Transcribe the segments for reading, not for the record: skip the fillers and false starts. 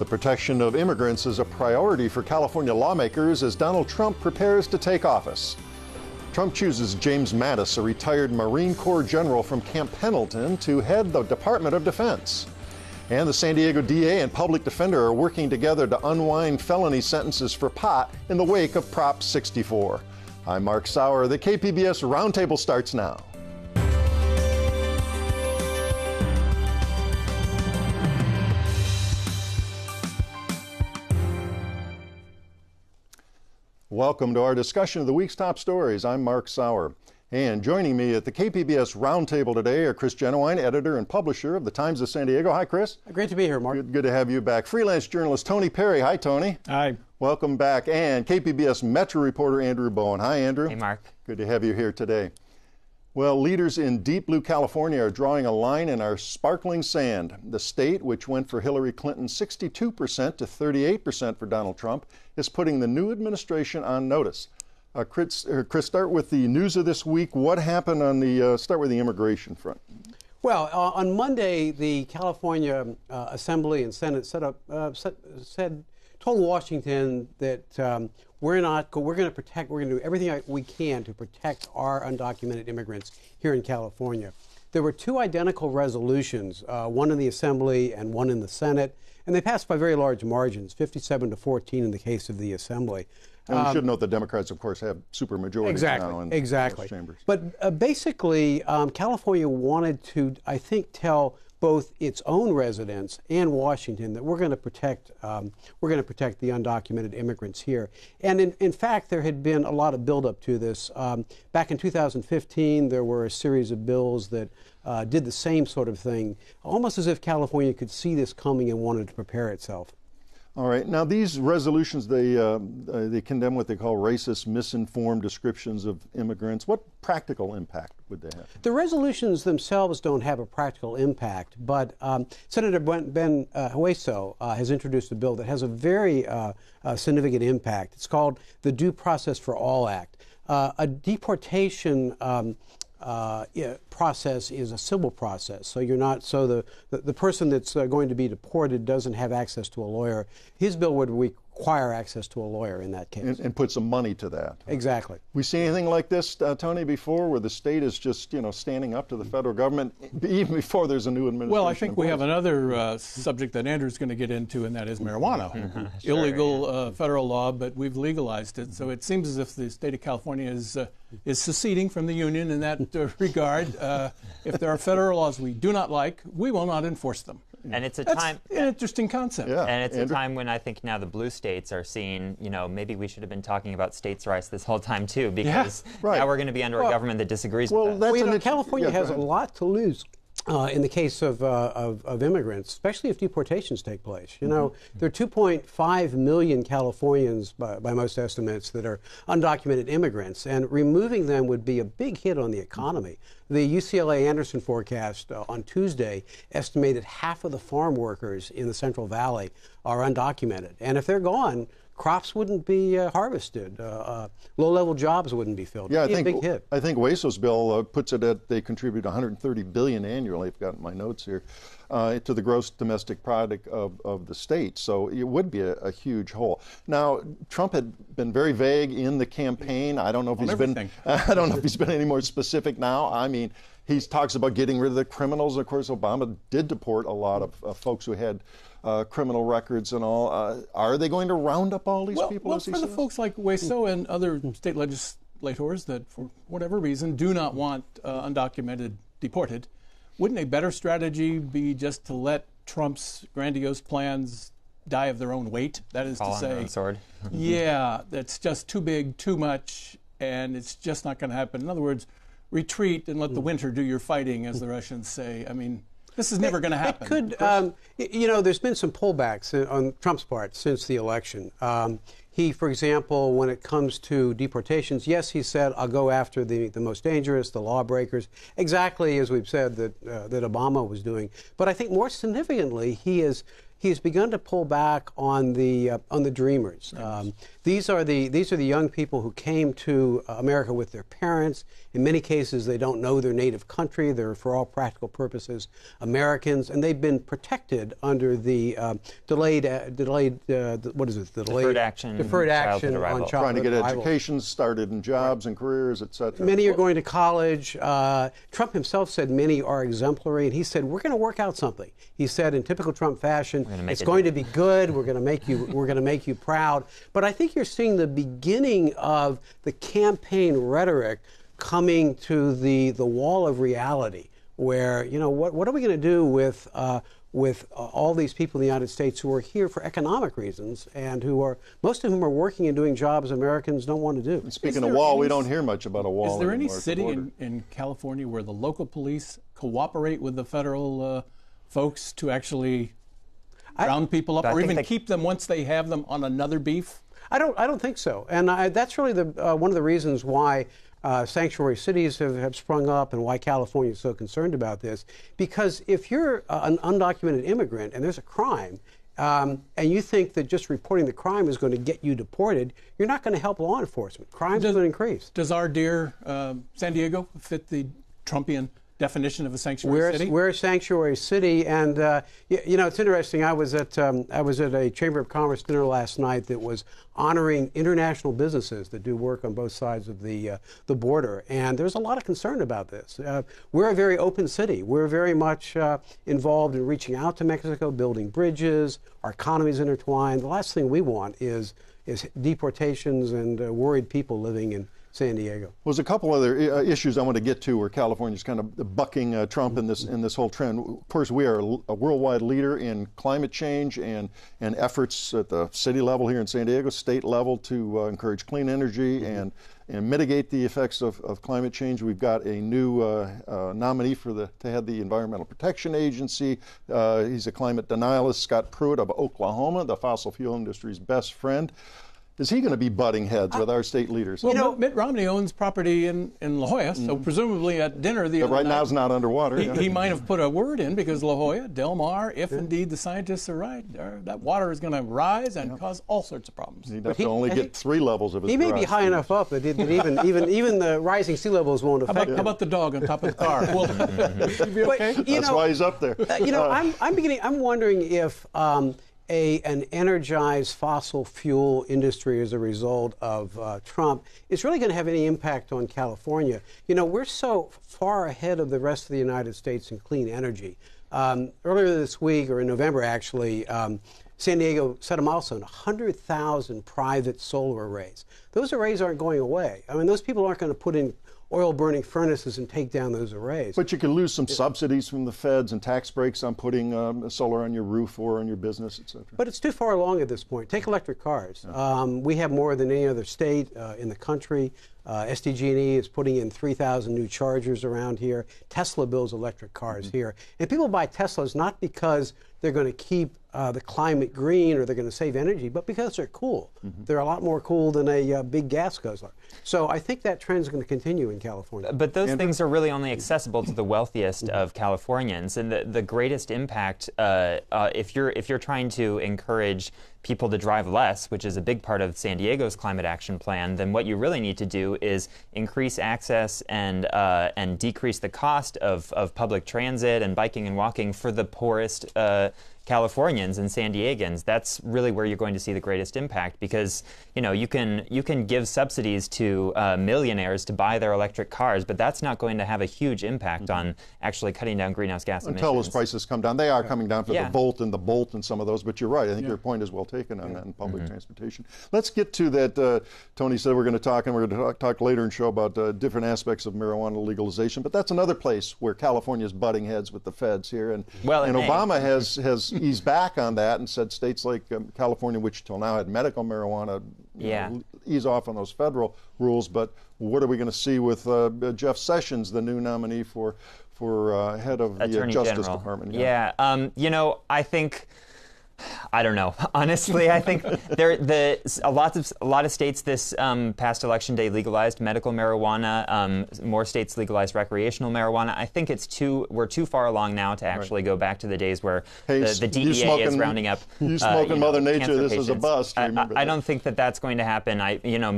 The protection of immigrants is a priority for California lawmakers as Donald Trump prepares to take office. Trump chooses James Mattis, a retired Marine Corps general from Camp Pendleton, to head the Department of Defense. And the San Diego DA and public defender are working together to unwind felony sentences for pot in the wake of Prop 64. I'm Mark Sauer. The KPBS Roundtable starts now. Welcome to our discussion of the week's top stories. I'm Mark Sauer. And joining me at the KPBS Roundtable today are Chris Genuine, editor and publisher of the Times of San Diego. Hi, Chris. Great to be here, Mark. Good to have you back. Freelance journalist Tony Perry. Hi, Tony. Hi. Welcome back. And KPBS Metro reporter Andrew Bowen. Hi, Andrew. Hey, Mark. Good to have you here today. Well, leaders in deep blue California are drawing a line in our sparkling sand. The state, which went for Hillary Clinton 62% to 38% for Donald Trump, is putting the new administration on notice. Chris, start with the news of this week. What happened on the, start with the immigration front? Well, on Monday, the California Assembly and Senate told Washington that we're going to do everything we can to protect our undocumented immigrants here in California. There were two identical resolutions, one in the Assembly and one in the Senate, and they passed by very large margins, 57 to 14 in the case of the Assembly. And we should note the Democrats, of course, have supermajorities now in those chambers. But basically, California wanted to, I think, tell both its own residents and Washington that we're going to protect the undocumented immigrants here. And in fact, there had been a lot of buildup to this. Back in 2015, there were a series of bills that did the same sort of thing, almost as if California could see this coming and wanted to prepare itself. All right. Now, these resolutions, they condemn what they call racist, misinformed descriptions of immigrants. What practical impact would they have? The resolutions themselves don't have a practical impact, but Senator Ben Hueso has introduced a bill that has a very significant impact. It's called the Due Process for All Act. A deportation process is a civil process, so the person that's going to be deported doesn't have access to a lawyer. His bill would require access to a lawyer in that case. And put some money to that. Exactly. We see anything like this, Tony, before, where the state is just, standing up to the federal government, even before there's a new administration? Well, I think we have another subject that Andrew's going to get into, and that is marijuana. Sure, illegal federal law, but we've legalized it. So it seems as if the state of California is seceding from the union in that regard. If there are federal laws we do not like, we will not enforce them. And it's an interesting concept. Yeah. And it's a time when I think now the blue states are seeing, maybe we should have been talking about states' rights this whole time too, because now we're going to be under a government that disagrees with us. California has a lot to lose. In the case of immigrants, especially if deportations take place. There are 2.5 million Californians, by most estimates, that are undocumented immigrants, and removing them would be a big hit on the economy. The UCLA Anderson forecast on Tuesday estimated half of the farm workers in the Central Valley are undocumented, and if they're gone, crops wouldn't be harvested. Low-level jobs wouldn't be filled. Yeah, It'd be a big hit. I think Hueso's bill puts it at they contribute $130 billion annually. I've got my notes here to the gross domestic product of the state. So it would be a huge hole. Now, Trump had been very vague in the campaign. I don't know if he's been any more specific now. I mean, he talks about getting rid of the criminals. Of course, Obama did deport a lot of folks who had criminal records and all. Are they going to round up all these people? Well, for the folks like Hueso and other state legislators that, for whatever reason, do not want undocumented deported, wouldn't a better strategy be just to let Trump's grandiose plans die of their own weight? That is to say, their own sword. Yeah, that's just too big, too much, and it's just not going to happen. In other words, retreat and let the winter do your fighting, as the Russians say. I mean, this is never going to happen. It could, there's been some pullbacks on Trump's part since the election. He, for example, when it comes to deportations, yes, he said, I'll go after the most dangerous, the lawbreakers, exactly as we've said that Obama was doing. But I think more significantly, he he's begun to pull back on the dreamers. These are the young people who came to America with their parents. In many cases, they don't know their native country. They're, for all practical purposes, Americans, and they've been protected under the deferred action on childhood trying to get arrival. education started and jobs and careers, etc. Many are going to college. Trump himself said many are exemplary, and he said we're going to work out something. He said in typical Trump fashion, it's going to be good. We're going to make you proud. But I think you're seeing the beginning of the campaign rhetoric coming to the wall of reality, where what are we going to do with all these people in the United States who are here for economic reasons and most of whom are working and doing jobs Americans don't want to do. And speaking of wall, we don't hear much about a wall. Is there any anymore city in California where the local police cooperate with the federal folks to actually round people up, or even keep them once they have them on another beef? I don't think so, and that's really one of the reasons why sanctuary cities have sprung up and why California is so concerned about this. Because if you're an undocumented immigrant and there's a crime, and you think that just reporting the crime is going to get you deported, you're not going to help law enforcement. Crime's going to increase. Does our dear San Diego fit the Trumpian definition of a sanctuary city? We're a sanctuary city, and it's interesting. I was at a Chamber of Commerce dinner last night that was honoring international businesses that do work on both sides of the border, and there's a lot of concern about this. We're a very open city. We're very much involved in reaching out to Mexico, building bridges. Our economy's intertwined. The last thing we want is deportations and worried people living in San Diego. Well, there's a couple other issues I want to get to where California's kind of bucking Trump in this whole trend. Of course, we are a worldwide leader in climate change and efforts at the city level here in San Diego, state level, to encourage clean energy and mitigate the effects of climate change. We've got a new nominee to head the Environmental Protection Agency. He's a climate denialist, Scott Pruitt of Oklahoma, the fossil fuel industry's best friend. Is he going to be butting heads with our state leaders? Well, Mitt Romney owns property in La Jolla, so presumably at dinner the other night, now it's not underwater. He might have put a word in, because La Jolla, Del Mar, if indeed the scientists are right, that water is going to rise and cause all sorts of problems. He'd have to only get 3 levels of his He may be high enough up that even the rising sea levels won't affect him. How about the dog on top of the car? Will he be okay? That's why he's up there. I'm wondering if an energized fossil fuel industry as a result of Trump is really going to have any impact on California. We're so far ahead of the rest of the United States in clean energy. Earlier this week, or in November actually, San Diego set a milestone, 100,000 private solar arrays. Those arrays aren't going away. I mean, those people aren't going to put in oil-burning furnaces and take down those arrays. But you can lose some subsidies from the feds and tax breaks on putting solar on your roof or on your business, et cetera. But it's too far along at this point. Take electric cars. We have more than any other state in the country. SDG&E is putting in 3,000 new chargers around here. Tesla builds electric cars here. And people buy Teslas not because they're going to keep the climate green or they're going to save energy, but because they're cool. They're a lot more cool than a big gas guzzler. So I think that trend is going to continue in California. But those things are really only accessible to the wealthiest of Californians, and the greatest impact, if you're trying to encourage people to drive less, which is a big part of San Diego's climate action plan, then what you really need to do is increase access and decrease the cost of public transit and biking and walking for the poorest Californians and San Diegans. That's really where you're going to see the greatest impact, because you can give subsidies to millionaires to buy their electric cars, but that's not going to have a huge impact on actually cutting down greenhouse gas emissions. Until those prices come down. They are coming down for the Volt and the Bolt and some of those, but you're right. I think your point is well taken on that in public transportation. Let's get to that. Tony said we're going to talk, and we're going to talk later in the show about different aspects of marijuana legalization, but that's another place where California is butting heads with the feds here. And Obama has eased back on that and said states like California, which till now had medical marijuana, ease off on those federal rules. But what are we going to see with Jeff Sessions, the new nominee for head of the Attorney Justice General. Department? I don't know. Honestly, I think a lot of states this past election day legalized medical marijuana. More states legalized recreational marijuana. I think we're too far along now to actually go back to the days where the DEA is rounding up. You smoking Mother Nature. This is a bust. I don't think that's going to happen.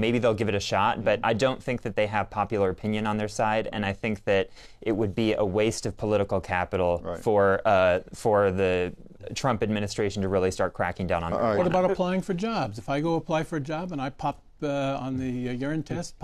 Maybe they'll give it a shot, but I don't think that they have popular opinion on their side, and I think that it would be a waste of political capital for the Trump administration to really start cracking down on marijuana. What about applying for jobs? If I go apply for a job and I pop on the urine test,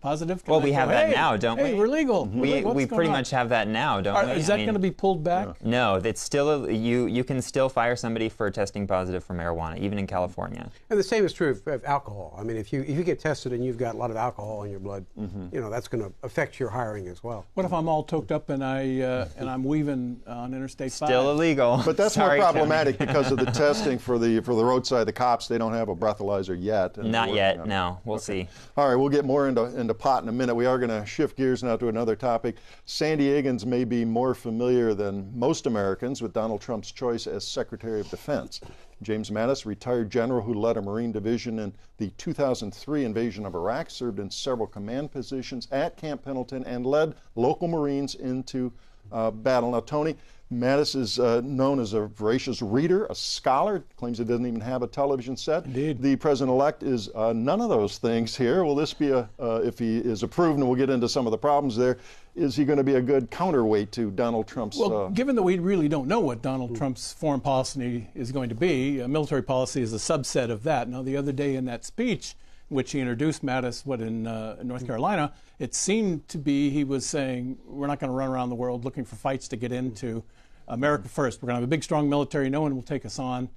positive. Well, we have that now, don't we? Hey, we're legal. We pretty much have that now, don't we? Is that going to be pulled back? No, it's still you can still fire somebody for testing positive for marijuana, even in California. And the same is true of alcohol. I mean, if you get tested and you've got a lot of alcohol in your blood, that's going to affect your hiring as well. What if I'm all toked up and I'm weaving on Interstate 5? Still illegal. But that's more problematic because of the testing for the roadside. The cops, they don't have a breathalyzer yet. Not yet. No, we'll see. All right, we'll get more into pot in a minute. We are going to shift gears now to another topic. San Diegans may be more familiar than most Americans with Donald Trump's choice as Secretary of Defense. James Mattis, retired general who led a Marine division in the 2003 invasion of Iraq, served in several command positions at Camp Pendleton, and led local Marines into battle. Now, Tony, Mattis is known as a voracious reader, a scholar, claims he doesn't even have a television set. Indeed. The president-elect is none of those things here. Will this be if he is approved, and we'll get into some of the problems there, is he going to be a good counterweight to Donald Trump's... Well, given that we really don't know what Donald Trump's foreign policy is going to be, military policy is a subset of that. Now, the other day in that speech, which he introduced Mattis, in North Carolina, it seemed to be he was saying, we're not going to run around the world looking for fights to get into. America first. We're going to have a big, strong military. No one will take us on.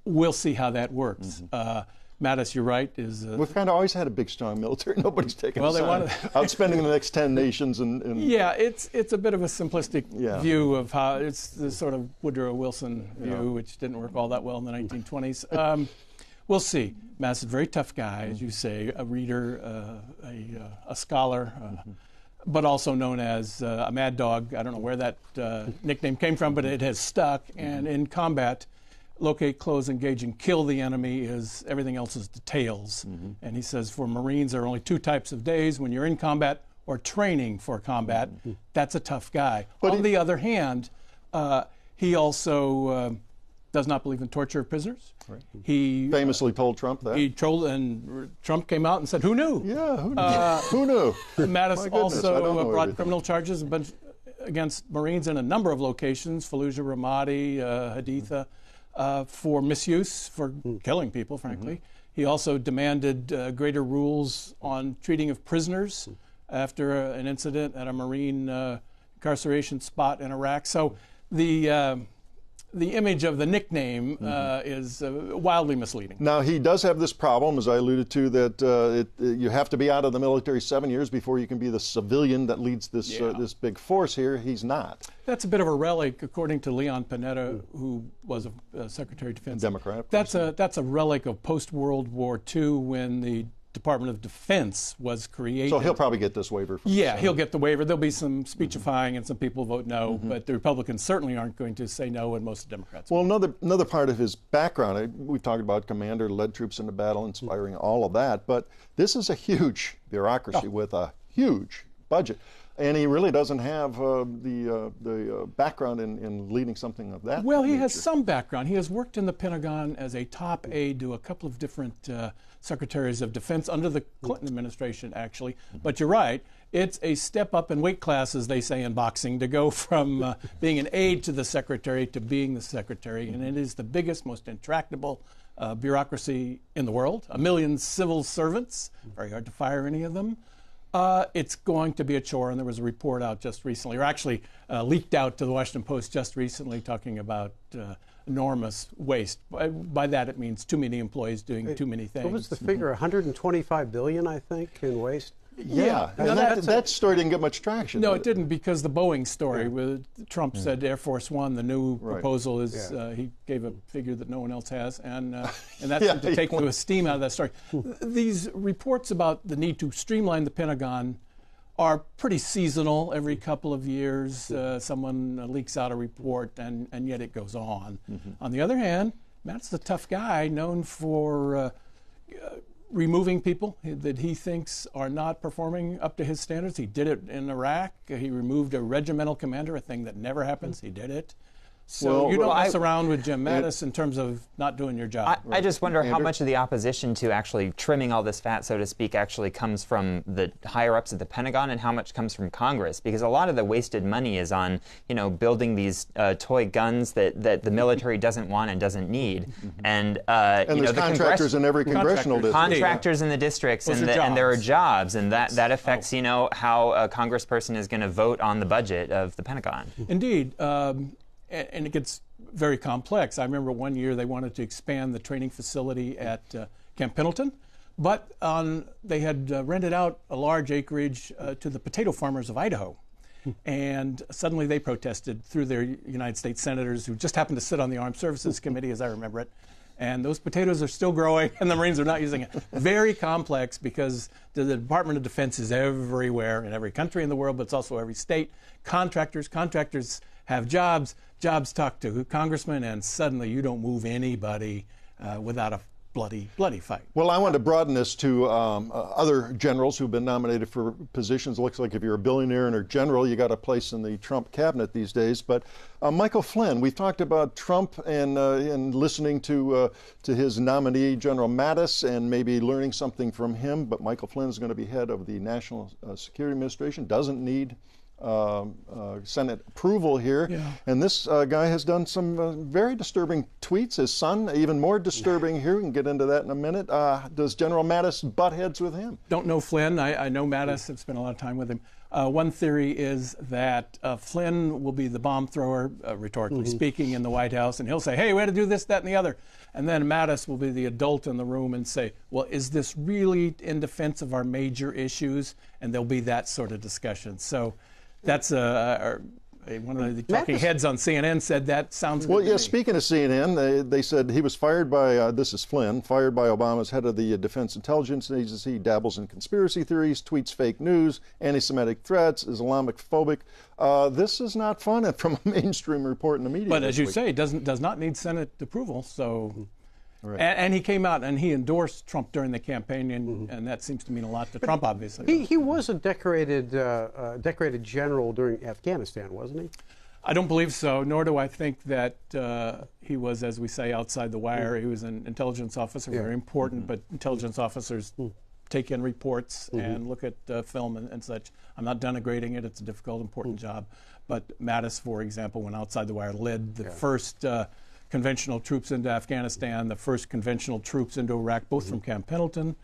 We'll see how that works. Mattis, you're right. We've kind of always had a big, strong military. Nobody's taken us on. Outspending the next 10 nations. Yeah, it's a bit of a simplistic view of how it's the sort of Woodrow Wilson view, which didn't work all that well in the 1920s. We'll see. Mattis is a very tough guy, as you say, a reader, a scholar. But also known as a mad dog. I don't know where that nickname came from, but it has stuck. And in combat, locate, close, engage, and kill the enemy is everything else is details. And he says for Marines, there are only two types of days: when you're in combat or training for combat. That's a tough guy. But on the other hand, he also does not believe in torture of prisoners. Right. He famously told Trump that. He told, and Trump came out and said, "Who knew?" Yeah, who knew? Who knew? Mattis also brought criminal charges against Marines in a number of locations: Fallujah, Ramadi, Haditha, for misuse, for killing people. Frankly, he also demanded greater rules on treating of prisoners after an incident at a Marine incarceration spot in Iraq. So the image of the nickname is wildly misleading. Now, he does have this problem, as I alluded to, that you have to be out of the military 7 years before you can be the civilian that leads this this big force here. He's not. That's a bit of a relic, according to Leon Panetta, who was a Secretary of Defense. Democrat. That's a relic of post-World War II, when the Department of Defense was created. So he'll probably get this waiver. He'll get the waiver. There'll be some speechifying and some people vote no, but the Republicans certainly aren't going to say no, and most Democrats will. Well, another part of his background, we've talked about commander, led troops into battle, inspiring all of that, but this is a huge bureaucracy with a huge budget. And he really doesn't have the background in leading something of that Well, he nature. has some background. He has worked in the Pentagon as a top aide to a couple of different secretaries of defense under the Clinton administration, actually. But you're right. It's a step up in weight class, as they say in boxing, to go from being an aide to the secretary to being the secretary. And it is the biggest, most intractable bureaucracy in the world. 1 million civil servants. Very hard to fire any of them. It's going to be a chore, and there was a report out just recently, or actually leaked out to the Washington Post just recently, talking about enormous waste. By that, it means too many employees doing too many things. What was the figure? 125 billion, I think, in waste. Yeah, and that story didn't get much traction. No, it didn't, because the Boeing story, with Trump said Air Force One, the new proposal is, he gave a figure that no one else has, and that seemed to take the steam out of that story. These reports about the need to streamline the Pentagon are pretty seasonal. Every couple of years, someone leaks out a report, and yet it goes on. On the other hand, Mattis is a tough guy, known for removing people that he thinks are not performing up to his standards. He did it in Iraq. He removed a regimental commander, a thing that never happens. He did it. So you don't mess around with Jim Mattis in terms of not doing your job. I just wonder how much of the opposition to actually trimming all this fat, so to speak, actually comes from the higher-ups at the Pentagon and how much comes from Congress. Because a lot of the wasted money is on, building these toy guns that the military doesn't want and doesn't need. And there's contractors in every congressional district. Contractors in the districts, and there are jobs. And that affects, how a congressperson is going to vote on the budget of the Pentagon. Indeed. And it gets very complex. I remember one year they wanted to expand the training facility at Camp Pendleton, but they had rented out a large acreage to the potato farmers of Idaho. And suddenly they protested through their United States senators who just happened to sit on the Armed Services Committee, as I remember it. And those potatoes are still growing, and the Marines are not using it. Very complex because the Department of Defense is everywhere in every country in the world, but it's also every state. Contractors have jobs talk to congressmen, and suddenly you don't move anybody without a bloody fight. Well, I want to broaden this to other generals who've been nominated for positions. It looks like if you're a billionaire and a general, you got a place in the Trump cabinet these days. But Michael Flynn, we've talked about Trump and listening to his nominee, General Mattis, and maybe learning something from him. But Michael Flynn is going to be head of the National Security Administration, doesn't need Senate approval here. Yeah. And this guy has done some very disturbing tweets. His son, even more disturbing here. We can get into that in a minute. Does General Mattis butt heads with him? Don't know Flynn. I know Mattis. I've spent a lot of time with him. One theory is that Flynn will be the bomb thrower, rhetorically speaking, in the White House, and he'll say, hey, we had to do this, that, and the other. And then Mattis will be the adult in the room and say, well, is this really in defense of our major issues? And there'll be that sort of discussion. So that's one of the talking heads on CNN said that sounds good. Well, yeah, to me. speaking of CNN, they said he was fired by, this is Flynn, fired by Obama's head of the Defense Intelligence Agency. He dabbles in conspiracy theories, tweets fake news, anti-Semitic threats, Islamophobic. This is not fun from a mainstream report in the media. But as you say, does not need Senate approval, so... Right. And he came out and he endorsed Trump during the campaign, and that seems to mean a lot to Trump, obviously. He was a decorated general during Afghanistan, wasn't he? I don't believe so, nor do I think that he was, as we say, outside the wire. He was an intelligence officer, very important, but intelligence officers take in reports and look at film and such. I'm not denigrating it. It's a difficult, important job. But Mattis, for example, went outside the wire, led the first conventional troops into Afghanistan, the first conventional troops into Iraq, both from Camp Pendleton,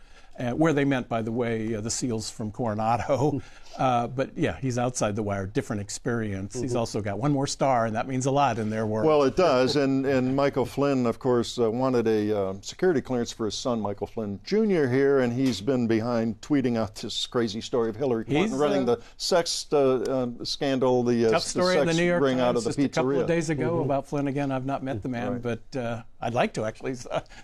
where they meant, by the way, the SEALs from Coronado. But yeah, he's outside the wire, different experience. He's also got one more star, and that means a lot in their world. Well, it does. And Michael Flynn, of course, wanted a security clearance for his son, Michael Flynn Jr. here, and he's been behind tweeting out this crazy story of Hillary Clinton running the sex scandal, the tough story in the New York ring Times out of the just pizzeria. a couple of days ago about Flynn again. I've not met the man, but I'd like to, actually.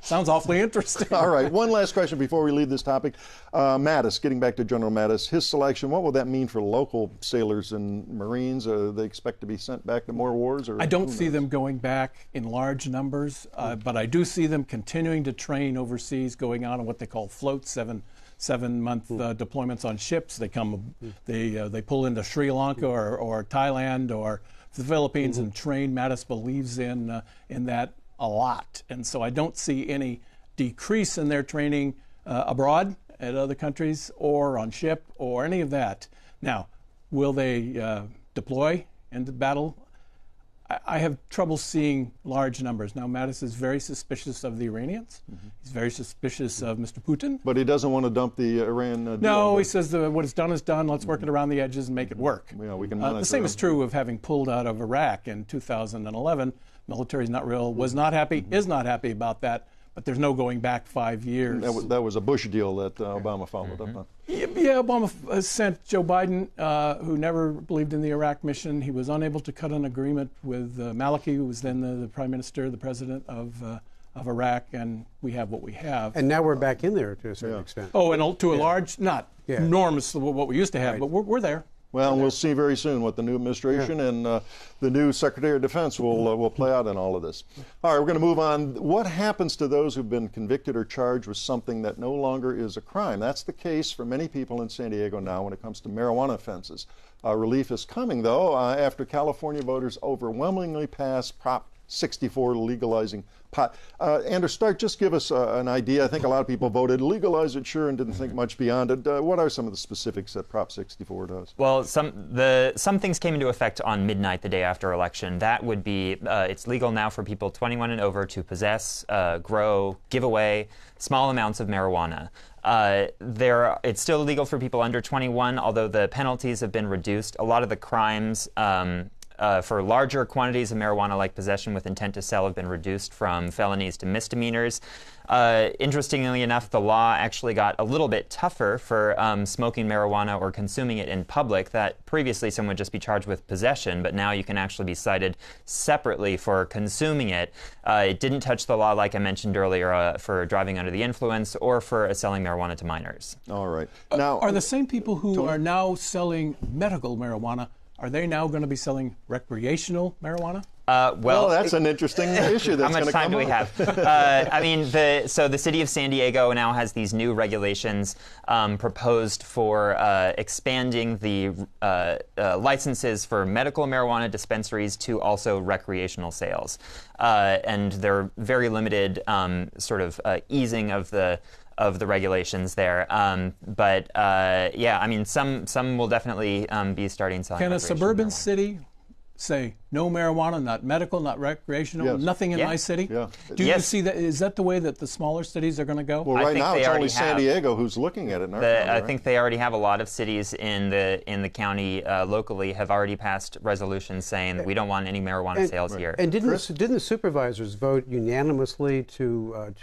Sounds awfully interesting. All right, one last question before we leave this topic. Mattis, getting back to General Mattis, his selection, what will that mean for local sailors and Marines? They expect to be sent back to more wars? Or I don't see them going back in large numbers, but I do see them continuing to train overseas, going out on what they call floats, seven-month deployments on ships. They come, they pull into Sri Lanka or Thailand or the Philippines and train. Mattis believes in that a lot, and so I don't see any decrease in their training abroad at other countries or on ship or any of that. Now, will they deploy into battle? I have trouble seeing large numbers. Now, Mattis is very suspicious of the Iranians. He's very suspicious of Mr. Putin. But he doesn't want to dump the Iran deal. No, he says what is done is done. Let's work it around the edges and make it work. Yeah, we can monitor the same is true of having pulled out of Iraq in 2011. Military's not real, was not happy, is not happy about that. But there's no going back 5 years. That was a Bush deal that Obama followed up on. Yeah, Obama sent Joe Biden, who never believed in the Iraq mission. He was unable to cut an agreement with Maliki, who was then the prime minister, the president of Iraq, and we have what we have. And now we're back in there to a certain extent. Oh, and to a large, not enormous what we used to have, but we're there. Well, we'll see very soon what the new administration and the new Secretary of Defense will play out in all of this. All right, we're going to move on. What happens to those who've been convicted or charged with something that no longer is a crime? That's the case for many people in San Diego now when it comes to marijuana offenses. Relief is coming, though, after California voters overwhelmingly passed Prop 64 legalizing pot. Andrew Stark, just give us an idea. I think a lot of people voted legalize it, sure, and didn't think much beyond it. What are some of the specifics that Prop 64 does? Well, some things came into effect on midnight the day after election. That would be, it's legal now for people 21 and over to possess, grow, give away small amounts of marijuana. It's still illegal for people under 21, although the penalties have been reduced. A lot of the crimes for larger quantities of marijuana, like possession with intent to sell, have been reduced from felonies to misdemeanors. Interestingly enough, the law actually got a little bit tougher for smoking marijuana or consuming it in public. That previously someone would just be charged with possession, but now you can actually be cited separately for consuming it. It didn't touch the law, like I mentioned earlier, for driving under the influence or for selling marijuana to minors. All right. Now, are the same people who are now selling medical marijuana, are they now going to be selling recreational marijuana? Well, that's an interesting issue that's going to come up. How much time do we have? I mean, so the city of San Diego now has these new regulations proposed for expanding the licenses for medical marijuana dispensaries to also recreational sales. And they're very limited sort of easing of the regulations there. Yeah, I mean, some will definitely be starting selling. Can a suburban marijuana. city say no marijuana, not medical, not recreational, Yes. nothing in my city? Yeah. Do you Yes. see that? Is that the way that the smaller cities are going to go? Well, I right think now they it's only already San have. Diego who's looking at it in our county, I right? think they already have a lot of cities in the county locally have already passed resolutions saying that we don't want any marijuana sales here. And didn't the supervisors vote unanimously to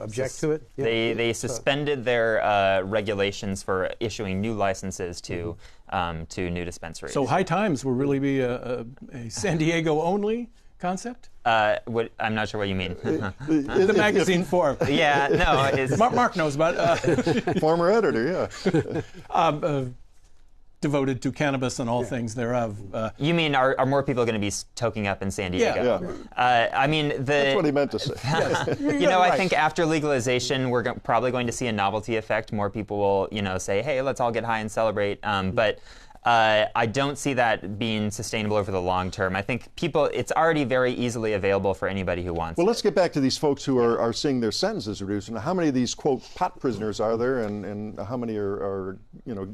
object to it? Yeah. They suspended their regulations for issuing new licenses to new dispensaries. So High Times will really be a San Diego only concept? I'm not sure what you mean. The magazine form. Yeah, no. It's, Mark knows about it. Former editor, yeah. Devoted to cannabis and all things thereof. you mean are more people going to be toking up in San Diego? Yeah. I mean, That's what he meant to say. I think after legalization, we're probably going to see a novelty effect. More people will, say, hey, let's all get high and celebrate. But I don't see that being sustainable over the long term. I think it's already very easily available for anybody who wants Well, it. let's get back to these folks who are seeing their sentences reduced. And how many of these, quote, pot prisoners are there, and how many are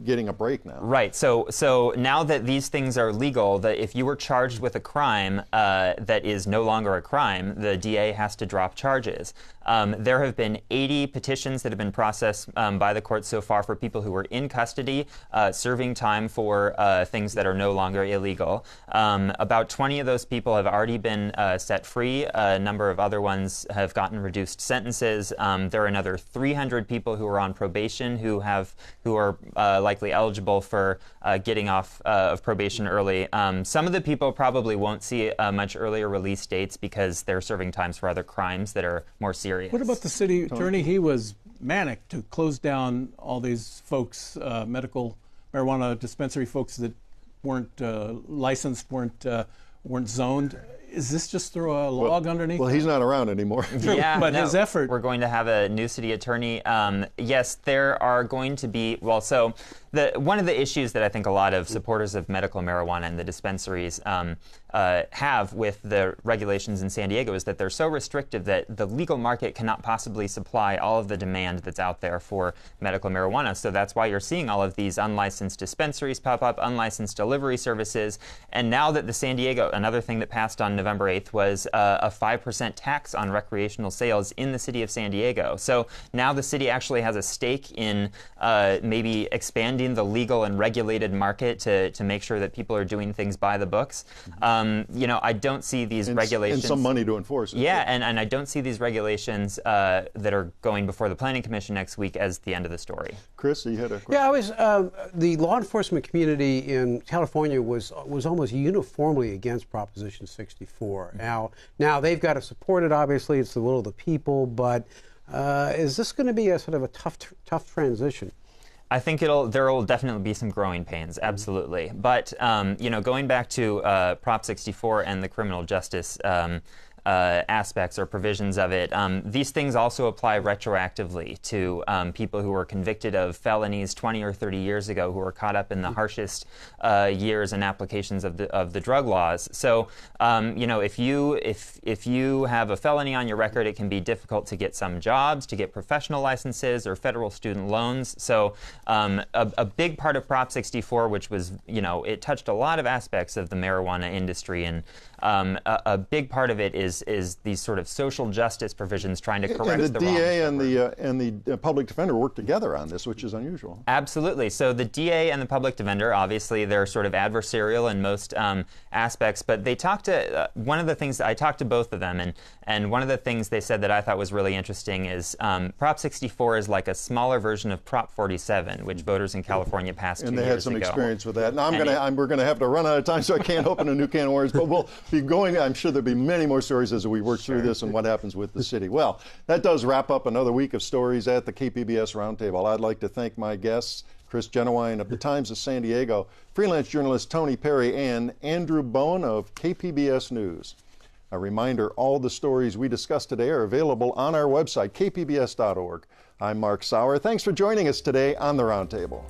getting a break now? Right. So now that these things are legal, that if you were charged with a crime that is no longer a crime, the DA has to drop charges. There have been 80 petitions that have been processed by the court so far for people who were in custody serving time for things that are no longer illegal. About 20 of those people have already been set free. A number of other ones have gotten reduced sentences. There are another 300 people who are on probation who are likely eligible for getting off of probation early. Some of the people probably won't see much earlier release dates because they're serving times for other crimes that are more serious. What about the city attorney? He was manic to close down all these folks, medical marijuana dispensary folks that weren't licensed, weren't zoned. Is this just throw a log underneath? Well, he's not around anymore. Yeah, but his effort. We're going to have a new city attorney. Yes, there are going to be. One of the issues that I think a lot of supporters of medical marijuana and the dispensaries have with the regulations in San Diego is that they're so restrictive that the legal market cannot possibly supply all of the demand that's out there for medical marijuana. So that's why you're seeing all of these unlicensed dispensaries pop up, unlicensed delivery services. And now that the San Diego, another thing that passed on November 8th was a 5% tax on recreational sales in the city of San Diego. So now the city actually has a stake in maybe expanding the legal and regulated market to make sure that people are doing things by the books. I don't see these regulations. And some money to enforce it. Yeah, and I don't see these regulations that are going before the Planning Commission next week as the end of the story. Chris, you had a question? Yeah, the law enforcement community in California was almost uniformly against Proposition 64. Now they've got to support it. Obviously, it's the will of the people. But is this going to be a sort of a tough transition? I think there will definitely be some growing pains, absolutely. But going back to Prop 64 and the criminal justice aspects or provisions of it, these things also apply retroactively to people who were convicted of felonies 20 or 30 years ago, who were caught up in the harshest years and applications of the drug laws. So if you have a felony on your record, it can be difficult to get some jobs, to get professional licenses or federal student loans. So a big part of Prop 64, which was, it touched a lot of aspects of the marijuana industry, and a big part of it is these sort of social justice provisions trying to correct the wrongs. And the DA and the public defender work together on this, which is unusual. Absolutely. So the DA and the public defender, obviously, they're sort of adversarial in most aspects, but they talked to, one of the things, I talked to both of them, and one of the things they said that I thought was really interesting is Prop 64 is like a smaller version of Prop 47, which voters in California passed 2 years ago. And they had some experience with that. Now we're going to have to run out of time, so I can't open a new can of worms, but we'll be going, I'm sure there'll be many more stories as we work through this and what happens with the city. Well, that does wrap up another week of stories at the KPBS Roundtable. I'd like to thank my guests, Chris Genowine of the Times of San Diego, freelance journalist Tony Perry, and Andrew Bowen of KPBS News. A reminder, all the stories we discussed today are available on our website, kpbs.org. I'm Mark Sauer. Thanks for joining us today on the Roundtable.